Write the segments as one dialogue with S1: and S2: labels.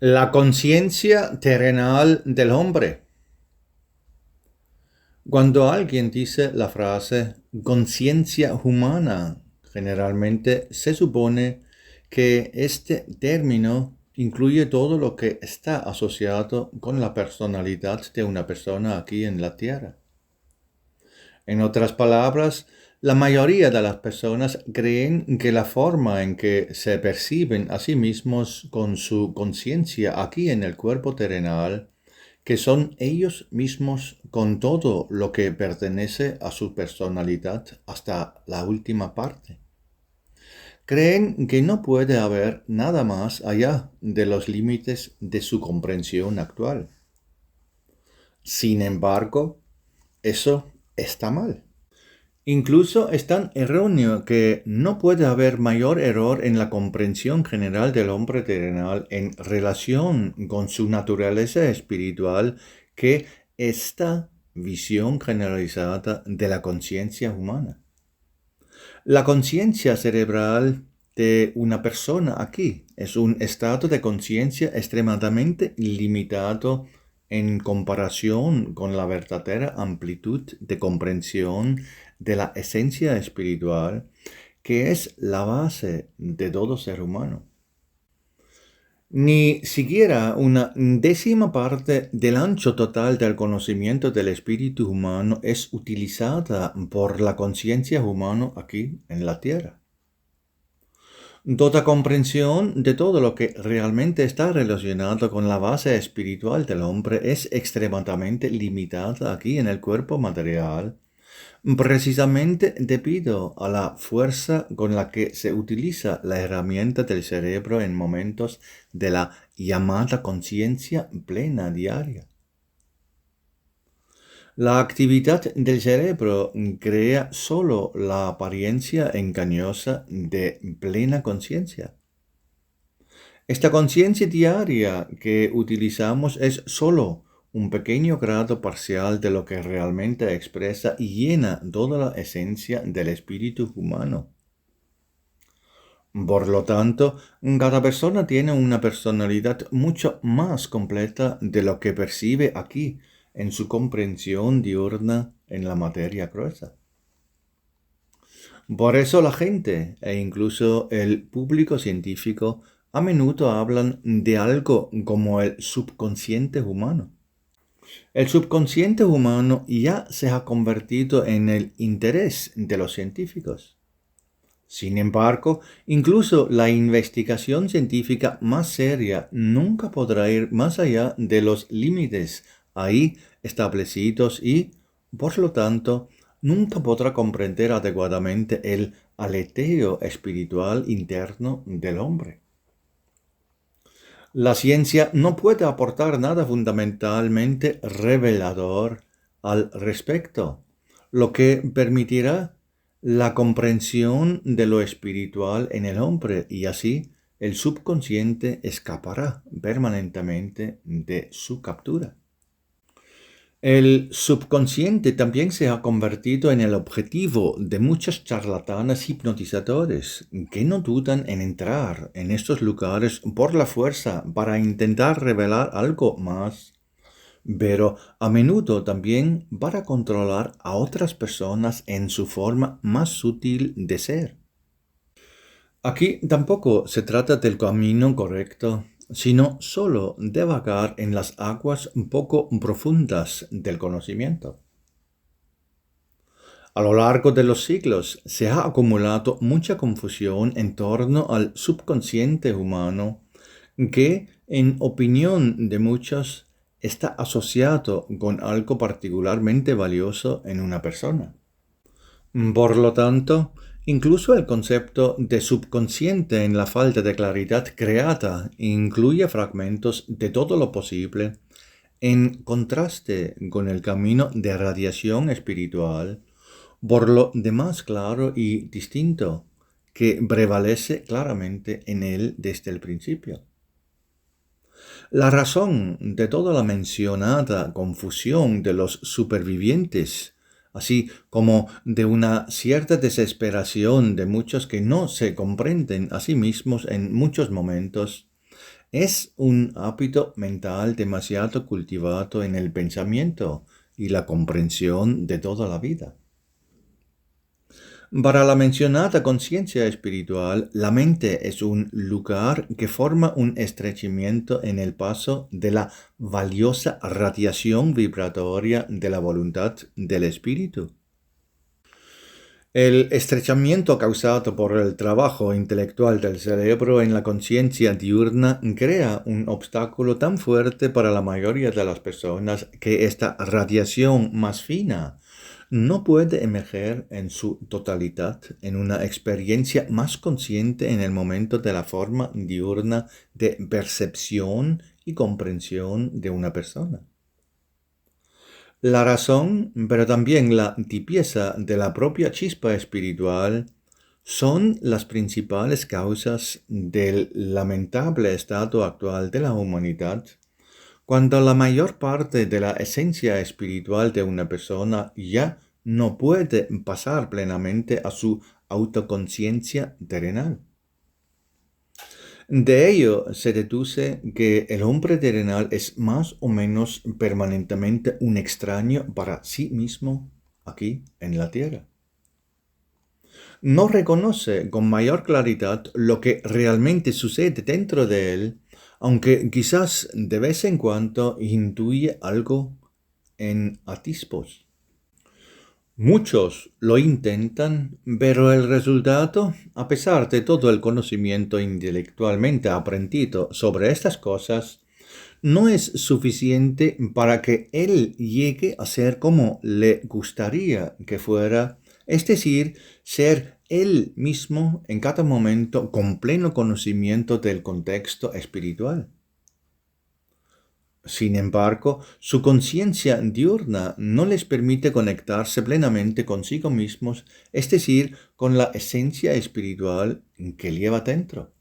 S1: La conciencia terrenal del hombre. Cuando alguien dice la frase conciencia humana, generalmente se supone que este término incluye todo lo que está asociado con la personalidad de una persona aquí en la Tierra. En otras palabras, la mayoría de las personas creen que la forma en que se perciben a sí mismos con su conciencia aquí en el cuerpo terrenal, que son ellos mismos con todo lo que pertenece a su personalidad hasta la última parte. Creen que no puede haber nada más allá de los límites de su comprensión actual. Sin embargo, eso está mal. Incluso es tan erróneo que no puede haber mayor error en la comprensión general del hombre terrenal en relación con su naturaleza espiritual que esta visión generalizada de la conciencia humana. La conciencia cerebral de una persona aquí es un estado de conciencia extremadamente limitado en comparación con la verdadera amplitud de comprensión de la esencia espiritual, que es la base de todo ser humano. Ni siquiera una décima parte del ancho total del conocimiento del espíritu humano es utilizada por la conciencia humana aquí en la Tierra. Toda comprensión de todo lo que realmente está relacionado con la base espiritual del hombre es extremadamente limitada aquí en el cuerpo material, precisamente debido a la fuerza con la que se utiliza la herramienta del cerebro en momentos de la llamada conciencia plena diaria. La actividad del cerebro crea solo la apariencia engañosa de plena conciencia. Esta conciencia diaria que utilizamos es solo un pequeño grado parcial de lo que realmente expresa y llena toda la esencia del espíritu humano. Por lo tanto, cada persona tiene una personalidad mucho más completa de lo que percibe aquí en su comprensión diurna en la materia gruesa. Por eso la gente e incluso el público científico a menudo hablan de algo como el subconsciente humano. El subconsciente humano ya se ha convertido en el interés de los científicos. Sin embargo, incluso la investigación científica más seria nunca podrá ir más allá de los límites ahí establecidos y, por lo tanto, nunca podrá comprender adecuadamente el aleteo espiritual interno del hombre. La ciencia no puede aportar nada fundamentalmente revelador al respecto, lo que permitirá la comprensión de lo espiritual en el hombre y así el subconsciente escapará permanentemente de su captura. El subconsciente también se ha convertido en el objetivo de muchos charlatanes hipnotizadores que no dudan en entrar en estos lugares por la fuerza para intentar revelar algo más, pero a menudo también para controlar a otras personas en su forma más sutil de ser. Aquí tampoco se trata del camino correcto, sino solo de vagar en las aguas poco profundas del conocimiento. A lo largo de los siglos se ha acumulado mucha confusión en torno al subconsciente humano que, en opinión de muchos, está asociado con algo particularmente valioso en una persona. Por lo tanto, incluso el concepto de subconsciente en la falta de claridad creada incluye fragmentos de todo lo posible, en contraste con el camino de radiación espiritual, por lo demás claro y distinto, que prevalece claramente en él desde el principio. La razón de toda la mencionada confusión de los supervivientes, así como de una cierta desesperación de muchos que no se comprenden a sí mismos en muchos momentos, es un hábito mental demasiado cultivado en el pensamiento y la comprensión de toda la vida. Para la mencionada conciencia espiritual, la mente es un lugar que forma un estrechamiento en el paso de la valiosa radiación vibratoria de la voluntad del espíritu. El estrechamiento causado por el trabajo intelectual del cerebro en la conciencia diurna crea un obstáculo tan fuerte para la mayoría de las personas que esta radiación más fina no puede emerger en su totalidad en una experiencia más consciente en el momento de la forma diurna de percepción y comprensión de una persona. La razón, pero también la tibieza de la propia chispa espiritual son las principales causas del lamentable estado actual de la humanidad, cuando la mayor parte de la esencia espiritual de una persona ya no puede pasar plenamente a su autoconciencia terrenal. De ello se deduce que el hombre terrenal es más o menos permanentemente un extraño para sí mismo aquí en la tierra. No reconoce con mayor claridad lo que realmente sucede dentro de él, aunque quizás de vez en cuando intuye algo en atisbos. Muchos lo intentan, pero el resultado, a pesar de todo el conocimiento intelectualmente aprendido sobre estas cosas, no es suficiente para que él llegue a ser como le gustaría que fuera, es decir, ser él mismo en cada momento con pleno conocimiento del contexto espiritual. Sin embargo, su conciencia diurna no les permite conectarse plenamente consigo mismos, es decir, con la esencia espiritual que lleva dentro.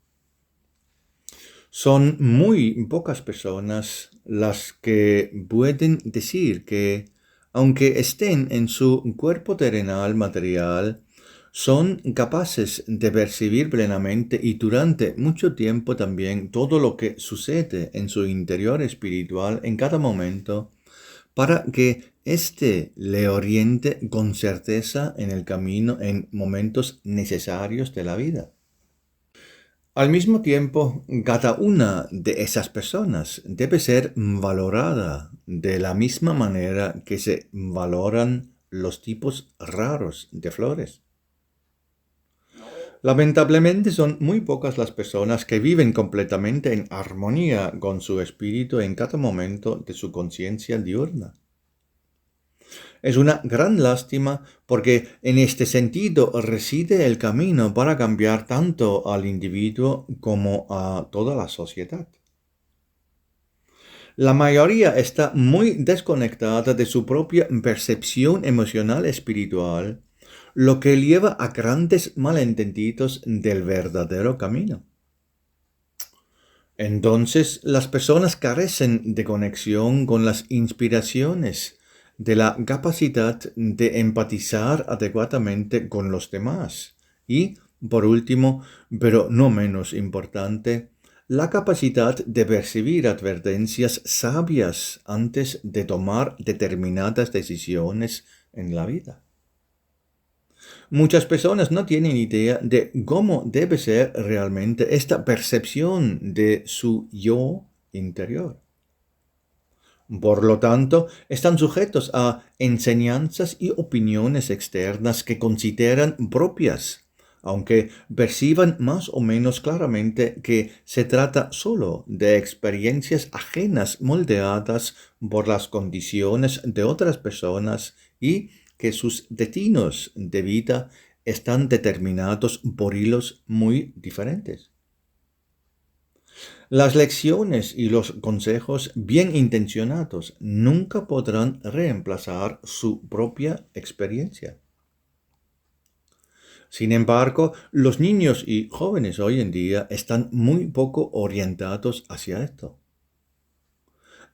S1: Son muy pocas personas las que pueden decir que, aunque estén en su cuerpo terrenal material, son capaces de percibir plenamente y durante mucho tiempo también todo lo que sucede en su interior espiritual en cada momento, para que éste le oriente con certeza en el camino en momentos necesarios de la vida. Al mismo tiempo, cada una de esas personas debe ser valorada de la misma manera que se valoran los tipos raros de flores. Lamentablemente son muy pocas las personas que viven completamente en armonía con su espíritu en cada momento de su conciencia diurna. Es una gran lástima porque en este sentido reside el camino para cambiar tanto al individuo como a toda la sociedad. La mayoría está muy desconectada de su propia percepción emocional espiritual, lo que lleva a grandes malentendidos del verdadero camino. Entonces, las personas carecen de conexión con las inspiraciones, de la capacidad de empatizar adecuadamente con los demás y, por último, pero no menos importante, la capacidad de percibir advertencias sabias antes de tomar determinadas decisiones en la vida. Muchas personas no tienen idea de cómo debe ser realmente esta percepción de su yo interior. Por lo tanto, están sujetos a enseñanzas y opiniones externas que consideran propias, aunque perciban más o menos claramente que se trata solo de experiencias ajenas moldeadas por las condiciones de otras personas y que sus destinos de vida están determinados por hilos muy diferentes. Las lecciones y los consejos bien intencionados nunca podrán reemplazar su propia experiencia. Sin embargo, los niños y jóvenes hoy en día están muy poco orientados hacia esto.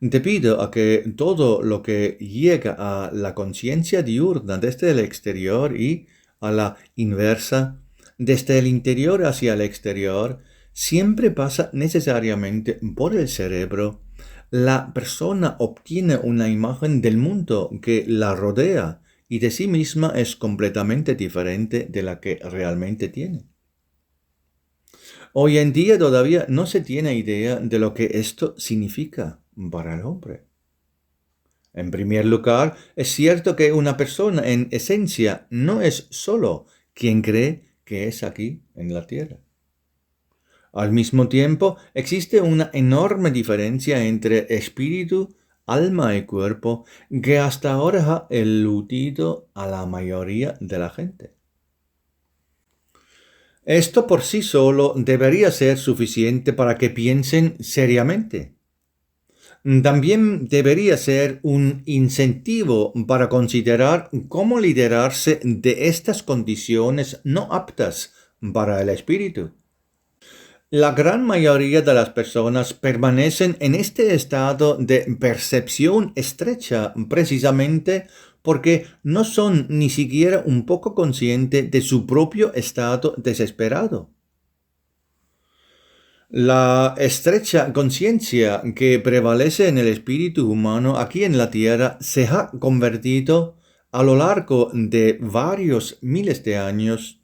S1: Debido a que todo lo que llega a la conciencia diurna desde el exterior y a la inversa, desde el interior hacia el exterior, siempre pasa necesariamente por el cerebro, la persona obtiene una imagen del mundo que la rodea y de sí misma es completamente diferente de la que realmente tiene. Hoy en día todavía no se tiene idea de lo que esto significa para el hombre. En primer lugar, es cierto que una persona en esencia no es solo quien cree que es aquí en la tierra. Al mismo tiempo, existe una enorme diferencia entre espíritu, alma y cuerpo que hasta ahora ha eludido a la mayoría de la gente. Esto por sí solo debería ser suficiente para que piensen seriamente. También debería ser un incentivo para considerar cómo liderarse de estas condiciones no aptas para el espíritu. La gran mayoría de las personas permanecen en este estado de percepción estrecha precisamente porque no son ni siquiera un poco conscientes de su propio estado desesperado. La estrecha conciencia que prevalece en el espíritu humano aquí en la tierra se ha convertido a lo largo de varios miles de años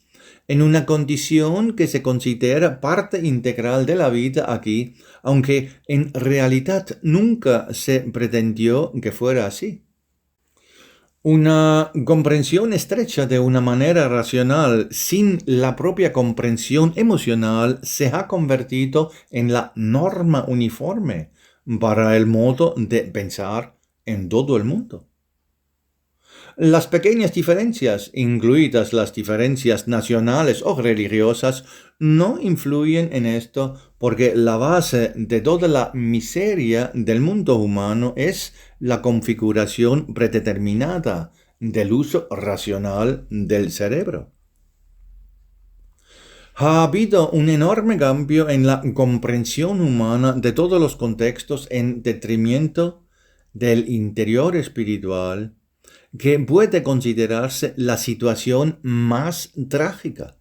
S1: en una condición que se considera parte integral de la vida aquí, aunque en realidad nunca se pretendió que fuera así. Una comprensión estrecha de una manera racional sin la propia comprensión emocional se ha convertido en la norma uniforme para el modo de pensar en todo el mundo. Las pequeñas diferencias, incluidas las diferencias nacionales o religiosas, no influyen en esto porque la base de toda la miseria del mundo humano es la configuración predeterminada del uso racional del cerebro. Ha habido un enorme cambio en la comprensión humana de todos los contextos en detrimento del interior espiritual, que puede considerarse la situación más trágica.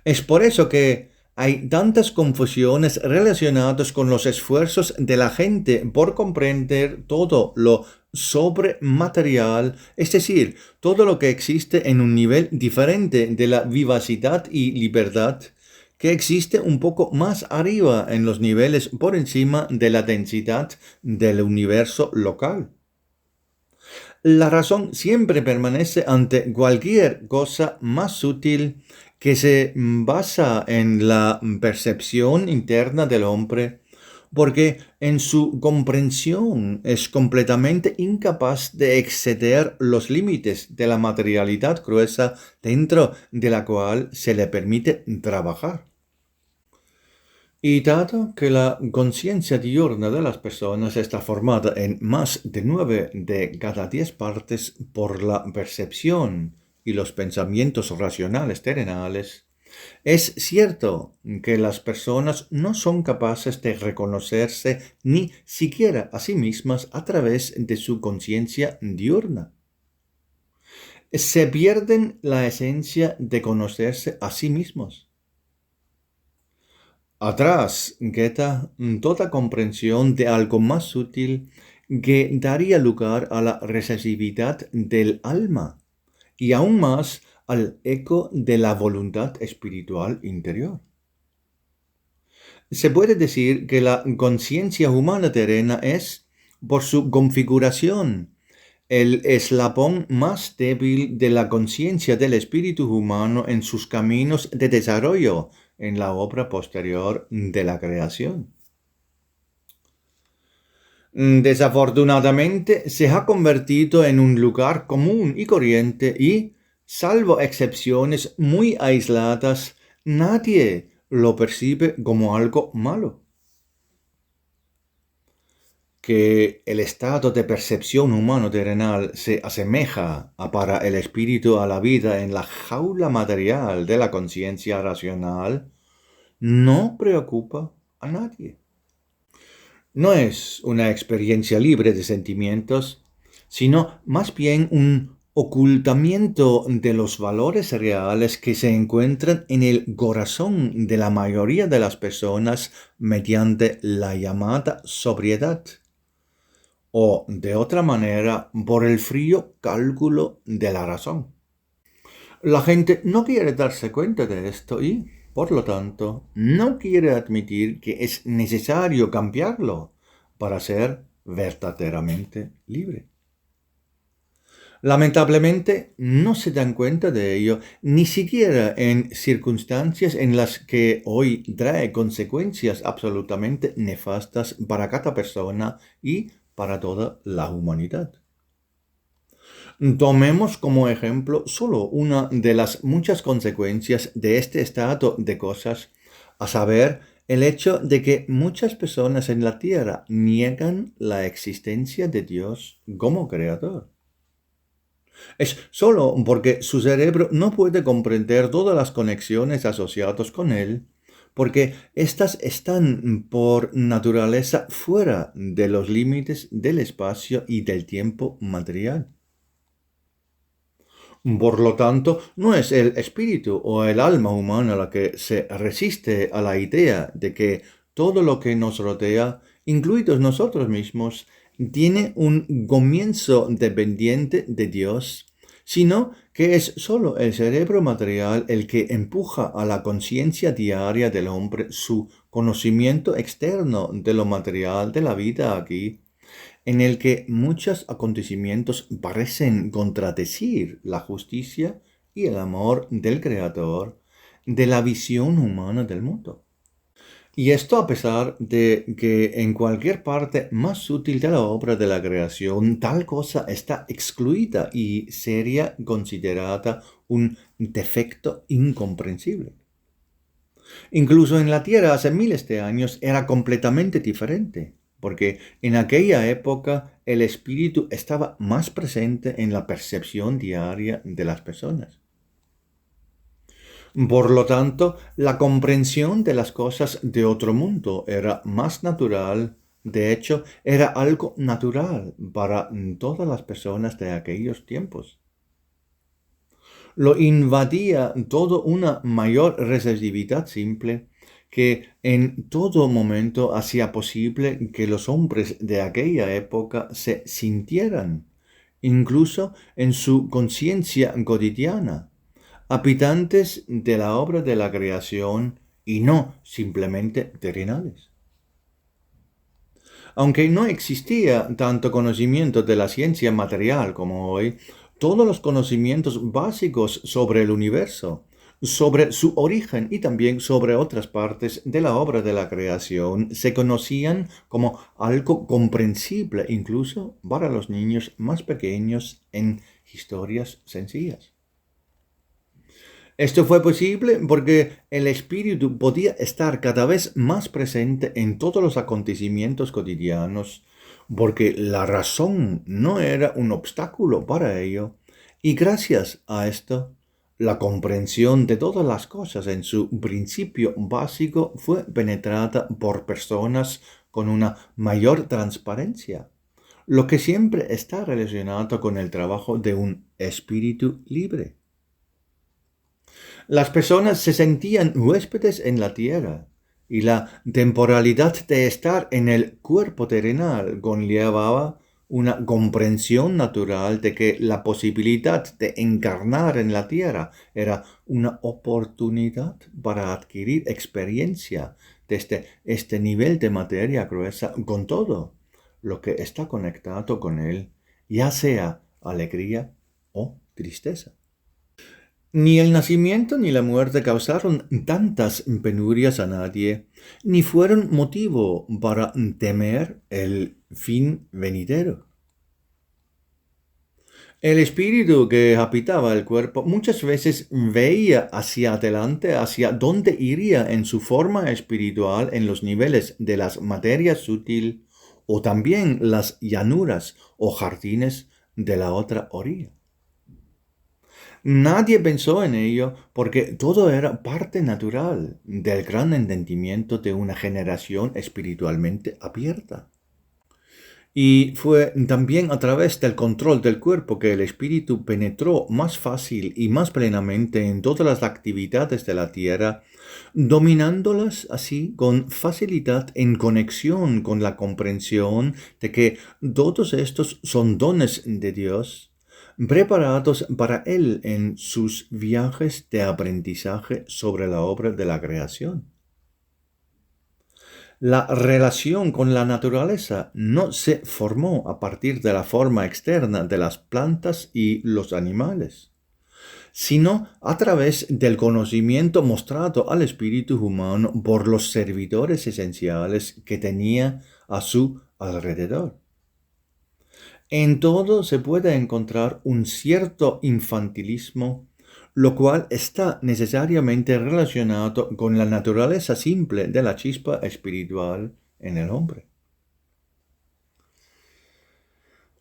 S1: Es por eso que hay tantas confusiones relacionadas con los esfuerzos de la gente por comprender todo lo sobrematerial, es decir, todo lo que existe en un nivel diferente de la vivacidad y libertad, que existe un poco más arriba en los niveles por encima de la densidad del universo local. La razón siempre permanece ante cualquier cosa más sutil que se basa en la percepción interna del hombre, porque en su comprensión es completamente incapaz de exceder los límites de la materialidad gruesa dentro de la cual se le permite trabajar. Y dado que la conciencia diurna de las personas está formada en más de 9 de cada 10 partes por la percepción y los pensamientos racionales terrenales, es cierto que las personas no son capaces de reconocerse ni siquiera a sí mismas a través de su conciencia diurna. Se pierden la esencia de conocerse a sí mismos. Atrás queda toda comprensión de algo más sutil que daría lugar a la receptividad del alma y aún más al eco de la voluntad espiritual interior. Se puede decir que la conciencia humana terrena es, por su configuración, el eslabón más débil de la conciencia del espíritu humano en sus caminos de desarrollo en la obra posterior de la creación. Desafortunadamente, se ha convertido en un lugar común y corriente y, salvo excepciones muy aisladas, nadie lo percibe como algo malo. Que el estado de percepción humano terrenal se asemeja para el espíritu a la vida en la jaula material de la conciencia racional, no preocupa a nadie. No es una experiencia libre de sentimientos, sino más bien un ocultamiento de los valores reales que se encuentran en el corazón de la mayoría de las personas mediante la llamada sobriedad, o de otra manera, por el frío cálculo de la razón. La gente no quiere darse cuenta de esto y, por lo tanto, no quiere admitir que es necesario cambiarlo para ser verdaderamente libre. Lamentablemente, no se dan cuenta de ello, ni siquiera en circunstancias en las que hoy trae consecuencias absolutamente nefastas para cada persona y para toda la humanidad. Tomemos como ejemplo solo una de las muchas consecuencias de este estado de cosas, a saber, el hecho de que muchas personas en la Tierra niegan la existencia de Dios como creador. Es solo porque su cerebro no puede comprender todas las conexiones asociadas con él, porque éstas están por naturaleza fuera de los límites del espacio y del tiempo material. Por lo tanto, no es el espíritu o el alma humana la que se resiste a la idea de que todo lo que nos rodea, incluidos nosotros mismos, tiene un comienzo dependiente de Dios, sino que es sólo el cerebro material el que empuja a la conciencia diaria del hombre su conocimiento externo de lo material de la vida aquí, en el que muchos acontecimientos parecen contradecir la justicia y el amor del Creador de la visión humana del mundo. Y esto a pesar de que en cualquier parte más sutil de la obra de la creación tal cosa está excluida y sería considerada un defecto incomprensible. Incluso en la Tierra hace miles de años era completamente diferente, porque en aquella época el espíritu estaba más presente en la percepción diaria de las personas. Por lo tanto, la comprensión de las cosas de otro mundo era más natural, de hecho, era algo natural para todas las personas de aquellos tiempos. Lo invadía todo una mayor receptividad simple que en todo momento hacía posible que los hombres de aquella época se sintieran, incluso en su conciencia cotidiana, habitantes de la obra de la creación y no simplemente terrenales. Aunque no existía tanto conocimiento de la ciencia material como hoy, todos los conocimientos básicos sobre el universo, sobre su origen y también sobre otras partes de la obra de la creación se conocían como algo comprensible incluso para los niños más pequeños en historias sencillas. Esto fue posible porque el espíritu podía estar cada vez más presente en todos los acontecimientos cotidianos, porque la razón no era un obstáculo para ello, y gracias a esto, la comprensión de todas las cosas en su principio básico fue penetrada por personas con una mayor transparencia, lo que siempre está relacionado con el trabajo de un espíritu libre. Las personas se sentían huéspedes en la tierra, y la temporalidad de estar en el cuerpo terrenal conllevaba una comprensión natural de que la posibilidad de encarnar en la tierra era una oportunidad para adquirir experiencia desde este nivel de materia gruesa con todo lo que está conectado con él, ya sea alegría o tristeza. Ni el nacimiento ni la muerte causaron tantas penurias a nadie, ni fueron motivo para temer el fin venidero. El espíritu que habitaba el cuerpo muchas veces veía hacia adelante, hacia dónde iría en su forma espiritual en los niveles de las materias sutil o también las llanuras o jardines de la otra orilla. Nadie pensó en ello porque todo era parte natural del gran entendimiento de una generación espiritualmente abierta. Y fue también a través del control del cuerpo que el espíritu penetró más fácil y más plenamente en todas las actividades de la tierra, dominándolas así con facilidad en conexión con la comprensión de que todos estos son dones de Dios, preparados para él en sus viajes de aprendizaje sobre la obra de la creación. La relación con la naturaleza no se formó a partir de la forma externa de las plantas y los animales, sino a través del conocimiento mostrado al espíritu humano por los servidores esenciales que tenía a su alrededor. En todo se puede encontrar un cierto infantilismo, lo cual está necesariamente relacionado con la naturaleza simple de la chispa espiritual en el hombre.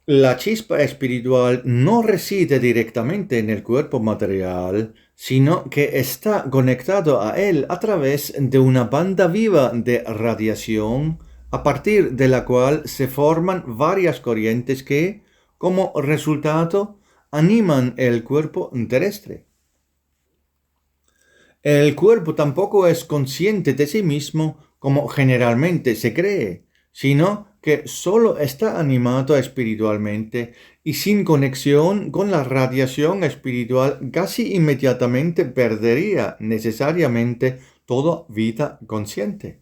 S1: La chispa espiritual no reside directamente en el cuerpo material, sino que está conectado a él a través de una banda viva de radiación, a partir de la cual se forman varias corrientes que, como resultado, animan el cuerpo terrestre. El cuerpo tampoco es consciente de sí mismo como generalmente se cree, sino que solo está animado espiritualmente y sin conexión con la radiación espiritual casi inmediatamente perdería necesariamente toda vida consciente.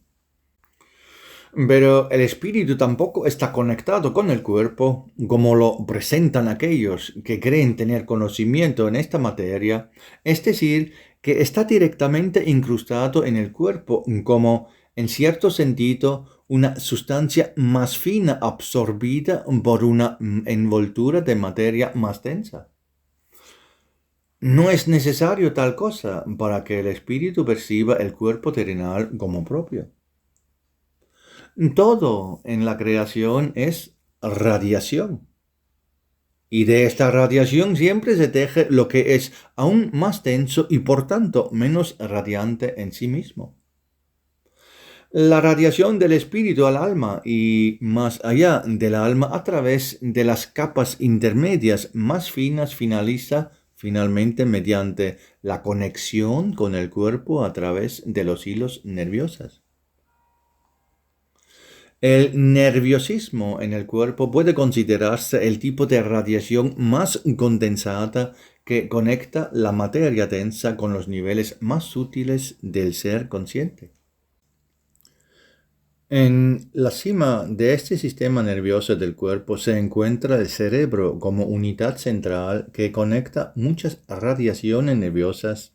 S1: Pero el espíritu tampoco está conectado con el cuerpo, como lo presentan aquellos que creen tener conocimiento en esta materia, es decir, que está directamente incrustado en el cuerpo, como, en cierto sentido, una sustancia más fina absorbida por una envoltura de materia más densa. No es necesario tal cosa para que el espíritu perciba el cuerpo terrenal como propio. Todo en la creación es radiación. Y de esta radiación siempre se teje lo que es aún más denso y por tanto menos radiante en sí mismo. La radiación del espíritu al alma y más allá del alma a través de las capas intermedias más finas finaliza finalmente mediante la conexión con el cuerpo a través de los hilos nerviosos. El nerviosismo en el cuerpo puede considerarse el tipo de radiación más condensada que conecta la materia densa con los niveles más sutiles del ser consciente. En la cima de este sistema nervioso del cuerpo se encuentra el cerebro como unidad central que conecta muchas radiaciones nerviosas,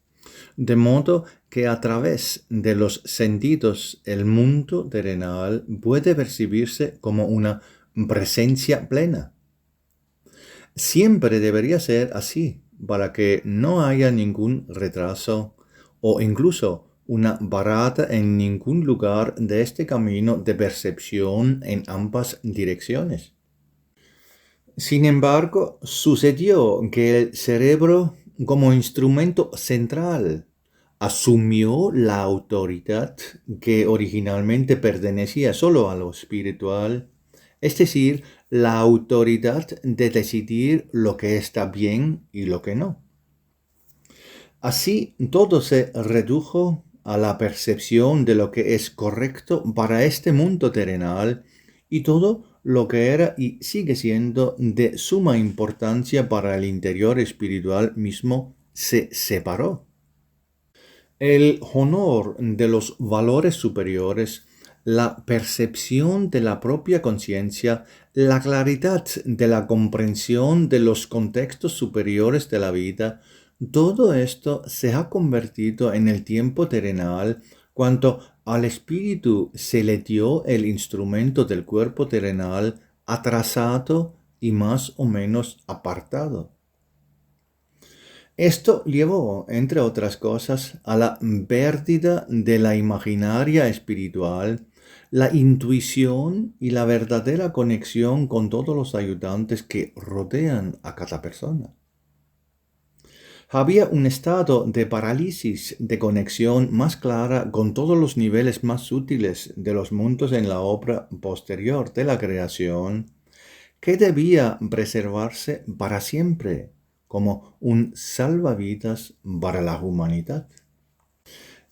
S1: de modo que a través de los sentidos el mundo terrenal puede percibirse como una presencia plena. Siempre debería ser así para que no haya ningún retraso o incluso una barata en ningún lugar de este camino de percepción en ambas direcciones. Sin embargo, sucedió que el cerebro, como instrumento central, asumió la autoridad que originalmente pertenecía solo a lo espiritual, es decir, la autoridad de decidir lo que está bien y lo que no. Así todo se redujo a la percepción de lo que es correcto para este mundo terrenal y todo lo que era y sigue siendo de suma importancia para el interior espiritual mismo se separó. El honor de los valores superiores, la percepción de la propia conciencia, la claridad de la comprensión de los contextos superiores de la vida, todo esto se ha convertido en el tiempo terrenal cuando al espíritu se le dio el instrumento del cuerpo terrenal atrasado y más o menos apartado. Esto llevó, entre otras cosas, a la pérdida de la imaginaria espiritual, la intuición y la verdadera conexión con todos los ayudantes que rodean a cada persona. Había un estado de parálisis de conexión más clara con todos los niveles más sutiles de los mundos en la obra posterior de la creación, que debía preservarse para siempre, como un salvavidas para la humanidad.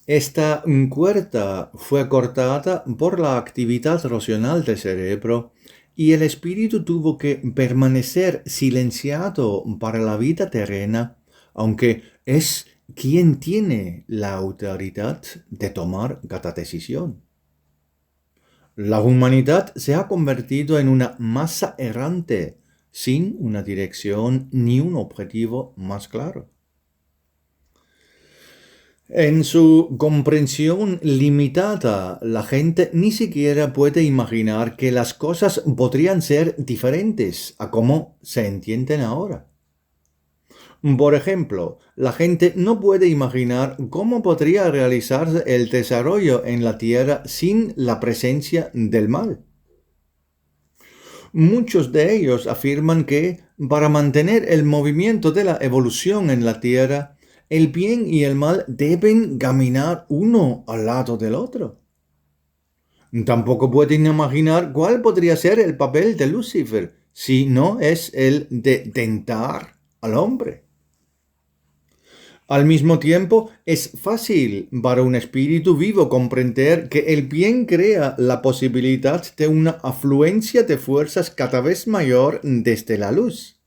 S1: Esta cuerda fue cortada por la actividad racional del cerebro y el espíritu tuvo que permanecer silenciado para la vida terrena, aunque es quien tiene la autoridad de tomar cada decisión. La humanidad se ha convertido en una masa errante, sin una dirección ni un objetivo más claro. En su comprensión limitada, la gente ni siquiera puede imaginar que las cosas podrían ser diferentes a como se entienden ahora. Por ejemplo, la gente no puede imaginar cómo podría realizarse el desarrollo en la Tierra sin la presencia del mal. Muchos de ellos afirman que, para mantener el movimiento de la evolución en la Tierra, el bien y el mal deben caminar uno al lado del otro. Tampoco pueden imaginar cuál podría ser el papel de Lucifer, si no es el de tentar al hombre. Al mismo tiempo, es fácil para un espíritu vivo comprender que el bien crea la posibilidad de una afluencia de fuerzas cada vez mayor desde la luz.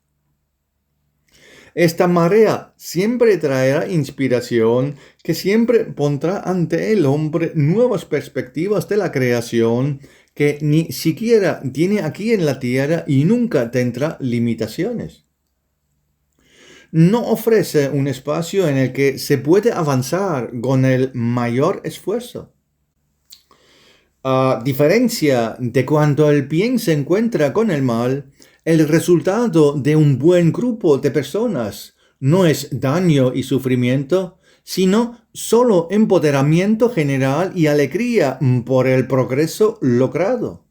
S1: Esta marea siempre traerá inspiración que siempre pondrá ante el hombre nuevas perspectivas de la creación que ni siquiera tiene aquí en la tierra y nunca tendrá limitaciones. No ofrece un espacio en el que se puede avanzar con el mayor esfuerzo. A diferencia de cuando el bien se encuentra con el mal, el resultado de un buen grupo de personas no es daño y sufrimiento, sino solo empoderamiento general y alegría por el progreso logrado.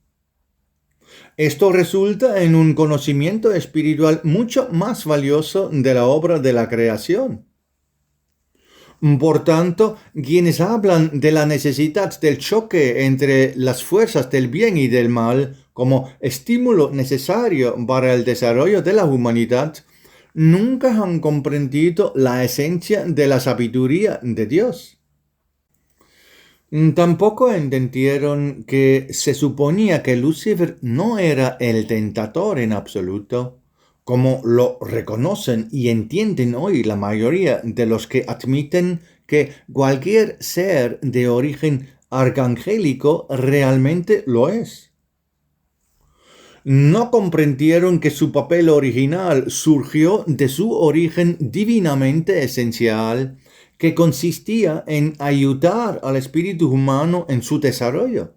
S1: Esto resulta en un conocimiento espiritual mucho más valioso de la obra de la creación. Por tanto, quienes hablan de la necesidad del choque entre las fuerzas del bien y del mal como estímulo necesario para el desarrollo de la humanidad, nunca han comprendido la esencia de la sabiduría de Dios. Tampoco entendieron que se suponía que Lucifer no era el tentador en absoluto, como lo reconocen y entienden hoy la mayoría de los que admiten que cualquier ser de origen arcangélico realmente lo es. No comprendieron que su papel original surgió de su origen divinamente esencial, que consistía en ayudar al espíritu humano en su desarrollo.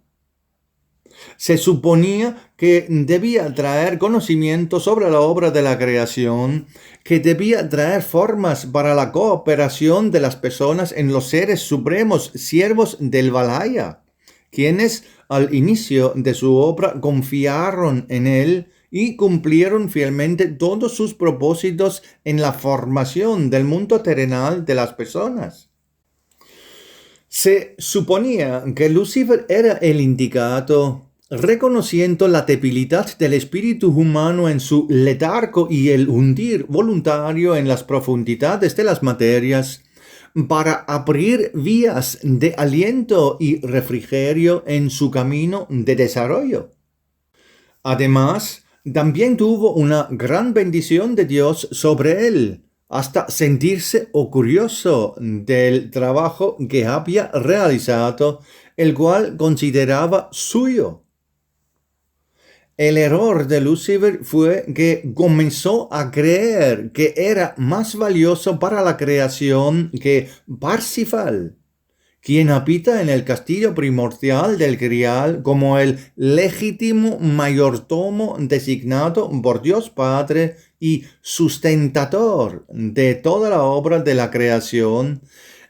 S1: Se suponía que debía traer conocimiento sobre la obra de la creación, que debía traer formas para la cooperación de las personas en los seres supremos siervos del Valhalla, quienes al inicio de su obra confiaron en él y cumplieron fielmente todos sus propósitos en la formación del mundo terrenal de las personas. Se suponía que Lucifer era el indicado, reconociendo la debilidad del espíritu humano en su letargo y el hundir voluntario en las profundidades de las materias, para abrir vías de aliento y refrigerio en su camino de desarrollo. Además, también tuvo una gran bendición de Dios sobre él, hasta sentirse orgulloso del trabajo que había realizado, el cual consideraba suyo. El error de Lucifer fue que comenzó a creer que era más valioso para la creación que Parsifal, quien habita en el castillo primordial del Grial como el legítimo mayordomo designado por Dios Padre y sustentador de toda la obra de la creación,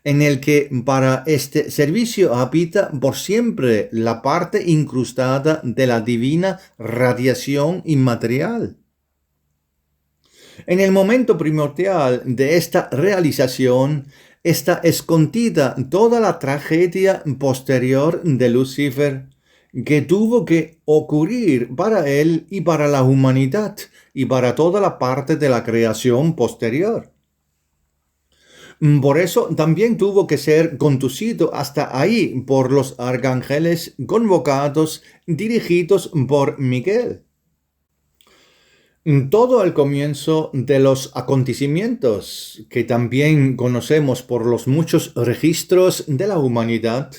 S1: en el que para este servicio habita por siempre la parte incrustada de la divina radiación inmaterial. En el momento primordial de esta realización está escondida toda la tragedia posterior de Lucifer, que tuvo que ocurrir para él y para la humanidad y para toda la parte de la creación posterior. Por eso también tuvo que ser conducido hasta ahí por los arcángeles convocados, dirigidos por Miguel. Todo el comienzo de los acontecimientos, que también conocemos por los muchos registros de la humanidad,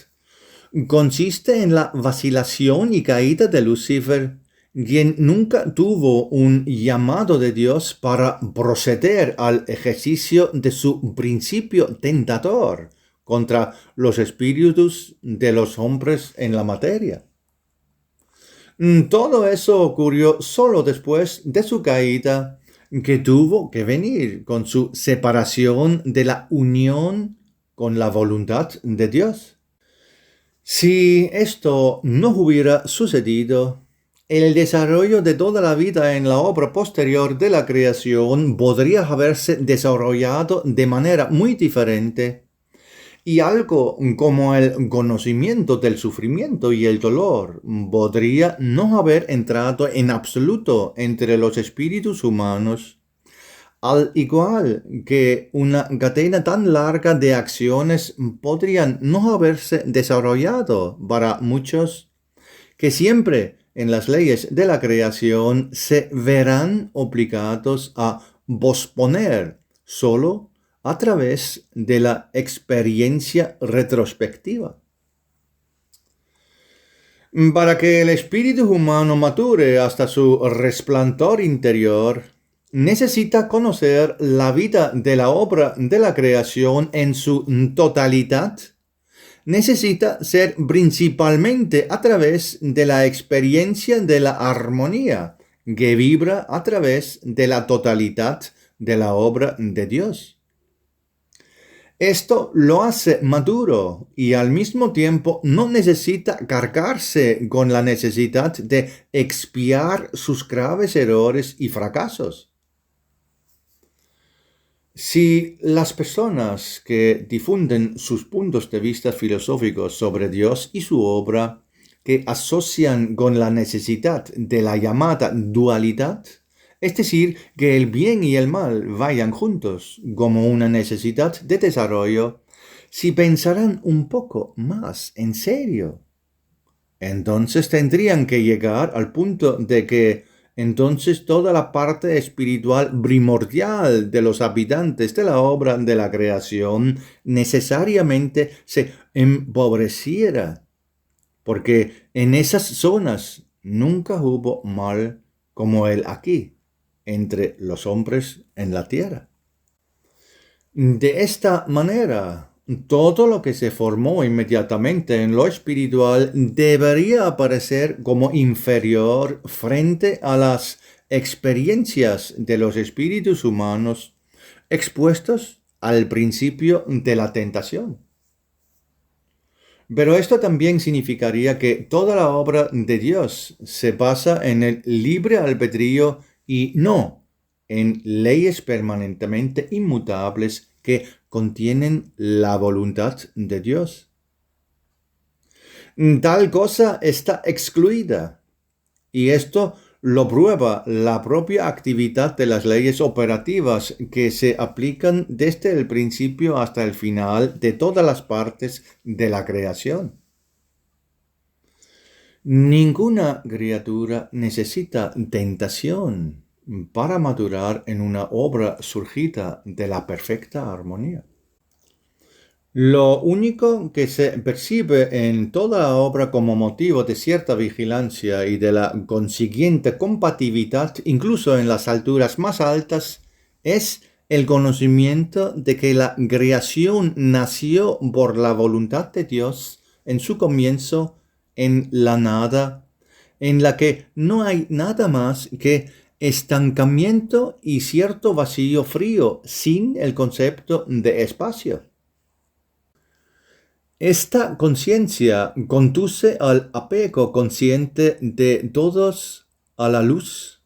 S1: consiste en la vacilación y caída de Lucifer, quien nunca tuvo un llamado de Dios para proceder al ejercicio de su principio tentador contra los espíritus de los hombres en la materia. Todo eso ocurrió solo después de su caída, que tuvo que venir con su separación de la unión con la voluntad de Dios. Si esto no hubiera sucedido, el desarrollo de toda la vida en la obra posterior de la creación podría haberse desarrollado de manera muy diferente, y algo como el conocimiento del sufrimiento y el dolor podría no haber entrado en absoluto entre los espíritus humanos, al igual que una cadena tan larga de acciones podrían no haberse desarrollado para muchos que siempre en las leyes de la creación se verán obligados a posponer solo a través de la experiencia retrospectiva. Para que el espíritu humano mature hasta su resplandor interior, necesita conocer la vida de la obra de la creación en su totalidad. Necesita ser principalmente a través de la experiencia de la armonía que vibra a través de la totalidad de la obra de Dios. Esto lo hace maduro y al mismo tiempo no necesita cargarse con la necesidad de expiar sus graves errores y fracasos. Si las personas que difunden sus puntos de vista filosóficos sobre Dios y su obra, que asocian con la necesidad de la llamada dualidad, es decir, que el bien y el mal vayan juntos como una necesidad de desarrollo, si pensaran un poco más en serio, entonces tendrían que llegar al punto de que entonces toda la parte espiritual primordial de los habitantes de la obra de la creación necesariamente se empobreciera, porque en esas zonas nunca hubo mal como el aquí, entre los hombres en la tierra. De esta manera, todo lo que se formó inmediatamente en lo espiritual debería aparecer como inferior frente a las experiencias de los espíritus humanos expuestos al principio de la tentación. Pero esto también significaría que toda la obra de Dios se basa en el libre albedrío y no en leyes permanentemente inmutables que contienen la voluntad de Dios. Tal cosa está excluida, y esto lo prueba la propia actividad de las leyes operativas que se aplican desde el principio hasta el final de todas las partes de la creación. Ninguna criatura necesita tentación para madurar en una obra surgida de la perfecta armonía. Lo único que se percibe en toda la obra como motivo de cierta vigilancia y de la consiguiente compatibilidad, incluso en las alturas más altas, es el conocimiento de que la creación nació por la voluntad de Dios en su comienzo en la nada, en la que no hay nada más que estancamiento y cierto vacío frío sin el concepto de espacio. Esta conciencia conduce al apego consciente de todos a la luz,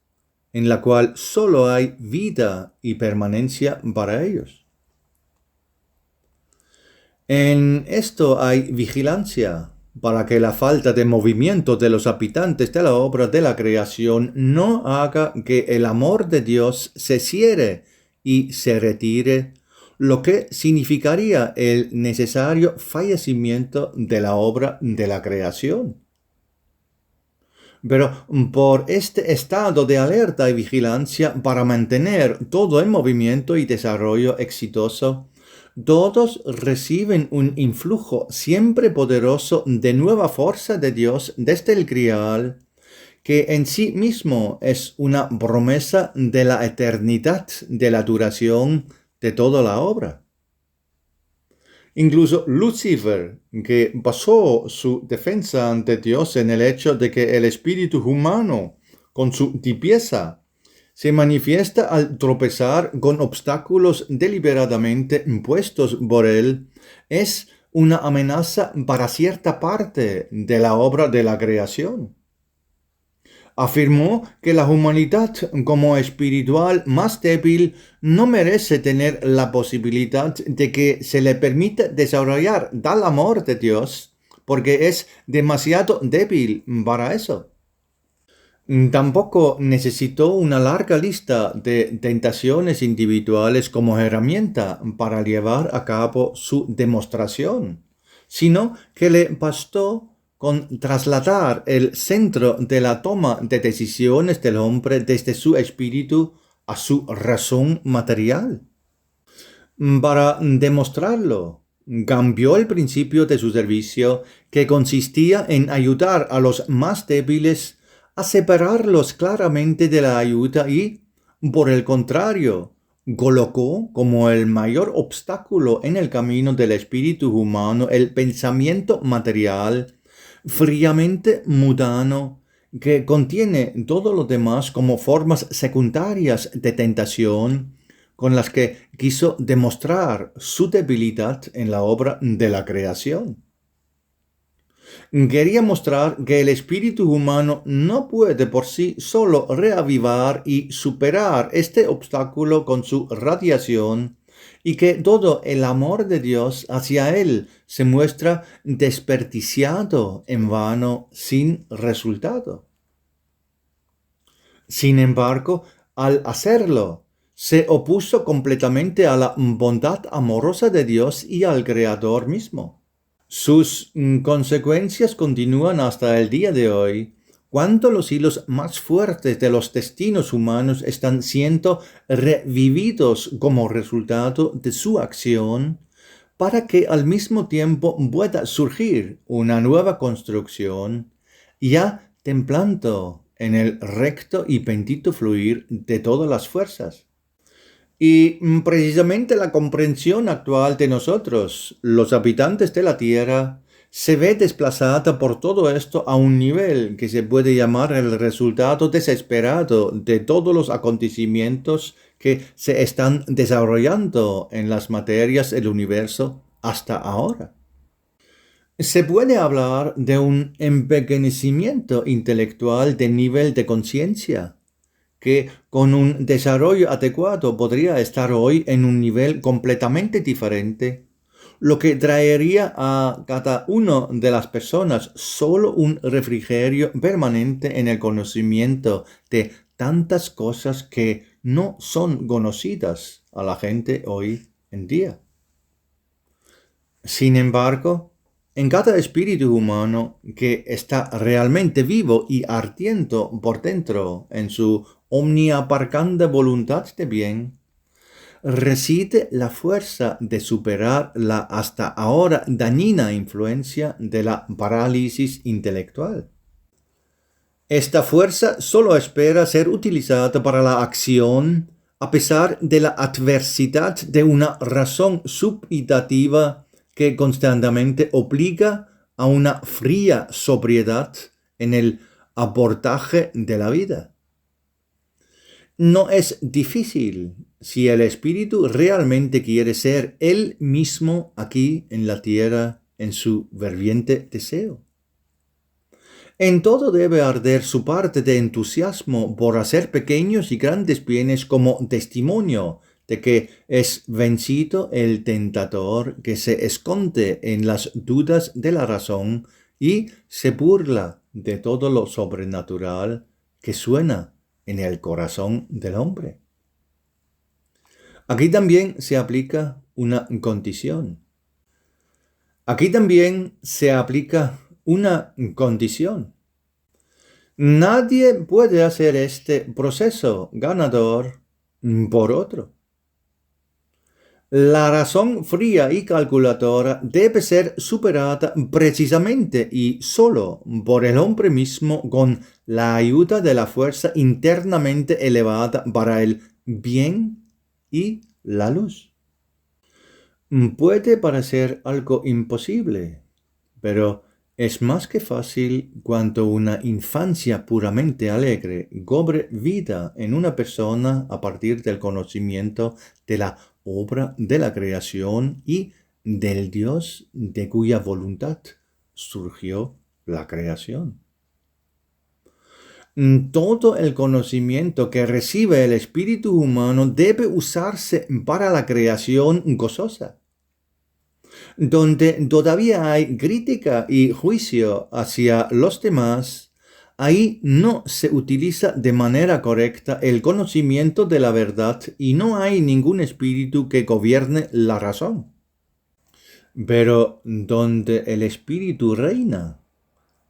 S1: en la cual solo hay vida y permanencia para ellos. En esto hay vigilancia, para que la falta de movimiento de los habitantes de la obra de la creación no haga que el amor de Dios se cierre y se retire, lo que significaría el necesario fallecimiento de la obra de la creación. Pero por este estado de alerta y vigilancia para mantener todo en movimiento y desarrollo exitoso, todos reciben un influjo siempre poderoso de nueva fuerza de Dios desde el Grial, que en sí mismo es una promesa de la eternidad de la duración de toda la obra. Incluso Lucifer, que basó su defensa ante Dios en el hecho de que el espíritu humano, con su tibieza, se manifiesta al tropezar con obstáculos deliberadamente impuestos por él, es una amenaza para cierta parte de la obra de la creación. Afirmó que la humanidad como espiritual más débil no merece tener la posibilidad de que se le permita desarrollar tal amor de Dios, porque es demasiado débil para eso. Tampoco necesitó una larga lista de tentaciones individuales como herramienta para llevar a cabo su demostración, sino que le bastó con trasladar el centro de la toma de decisiones del hombre desde su espíritu a su razón material. Para demostrarlo, cambió el principio de su servicio, que consistía en ayudar a los más débiles a separarlos claramente de la ayuda y, por el contrario, colocó como el mayor obstáculo en el camino del espíritu humano el pensamiento material, fríamente mundano, que contiene todo lo demás como formas secundarias de tentación, con las que quiso demostrar su debilidad en la obra de la creación. Quería mostrar que el espíritu humano no puede por sí solo reavivar y superar este obstáculo con su radiación, y que todo el amor de Dios hacia él se muestra desperdiciado en vano, sin resultado. Sin embargo, al hacerlo, se opuso completamente a la bondad amorosa de Dios y al Creador mismo. Sus consecuencias continúan hasta el día de hoy, cuando los hilos más fuertes de los destinos humanos están siendo revividos como resultado de su acción, para que al mismo tiempo pueda surgir una nueva construcción, ya templando en el recto y bendito fluir de todas las fuerzas. Y precisamente la comprensión actual de nosotros, los habitantes de la Tierra, se ve desplazada por todo esto a un nivel que se puede llamar el resultado desesperado de todos los acontecimientos que se están desarrollando en las materias del universo hasta ahora. Se puede hablar de un empequeñecimiento intelectual de nivel de conciencia, que con un desarrollo adecuado podría estar hoy en un nivel completamente diferente, lo que traería a cada una de las personas solo un refrigerio permanente en el conocimiento de tantas cosas que no son conocidas a la gente hoy en día. Sin embargo, en cada espíritu humano que está realmente vivo y ardiendo por dentro en su omniabarcante voluntad de bien, reside la fuerza de superar la hasta ahora dañina influencia de la parálisis intelectual. Esta fuerza solo espera ser utilizada para la acción a pesar de la adversidad de una razón subitativa que constantemente obliga a una fría sobriedad en el abordaje de la vida. No es difícil si el espíritu realmente quiere ser él mismo aquí en la tierra en su ferviente deseo. En todo debe arder su parte de entusiasmo por hacer pequeños y grandes bienes como testimonio de que es vencido el tentador que se esconde en las dudas de la razón y se burla de todo lo sobrenatural que suena en el corazón del hombre. Aquí también se aplica una condición. Aquí también se aplica una condición. Nadie puede hacer este proceso ganador por otro. La razón fría y calculadora debe ser superada precisamente y solo por el hombre mismo con la ayuda de la fuerza internamente elevada para el bien y la luz. Puede parecer algo imposible, pero es más que fácil cuando una infancia puramente alegre cobre vida en una persona a partir del conocimiento de la obra de la creación y del Dios de cuya voluntad surgió la creación. Todo el conocimiento que recibe el espíritu humano debe usarse para la creación gozosa. Donde todavía hay crítica y juicio hacia los demás, ahí no se utiliza de manera correcta el conocimiento de la verdad y no hay ningún espíritu que gobierne la razón. Pero donde el espíritu reina,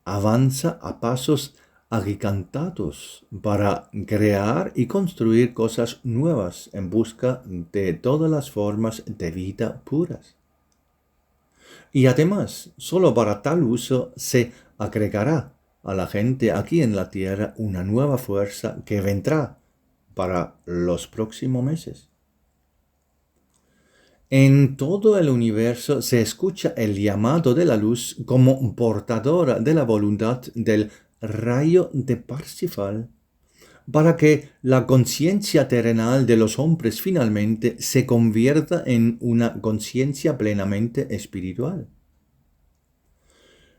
S1: avanza a pasos agigantados para crear y construir cosas nuevas en busca de todas las formas de vida puras. Y además, solo para tal uso se agregará a la gente aquí en la tierra una nueva fuerza que vendrá para los próximos meses. En todo el universo se escucha el llamado de la luz como portadora de la voluntad del rayo de Parsifal, para que la conciencia terrenal de los hombres finalmente se convierta en una conciencia plenamente espiritual.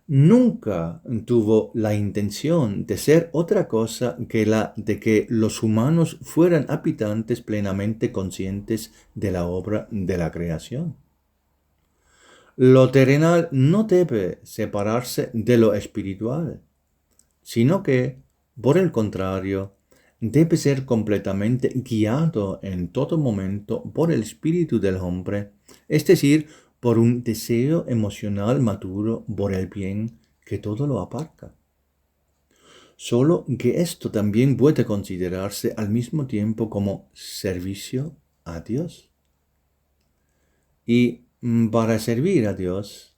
S1: Nunca tuvo la intención de ser otra cosa que la de que los humanos fueran habitantes plenamente conscientes de la obra de la creación. Lo terrenal no debe separarse de lo espiritual, sino que, por el contrario, debe ser completamente guiado en todo momento por el espíritu del hombre, es decir, por un deseo emocional maduro por el bien que todo lo abarca. Solo que esto también puede considerarse al mismo tiempo como servicio a Dios. Y para servir a Dios,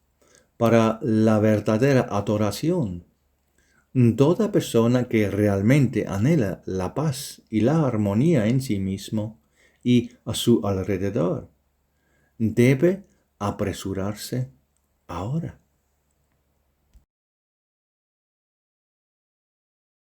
S1: para la verdadera adoración, toda persona que realmente anhela la paz y la armonía en sí mismo y a su alrededor, debe apresurarse ahora.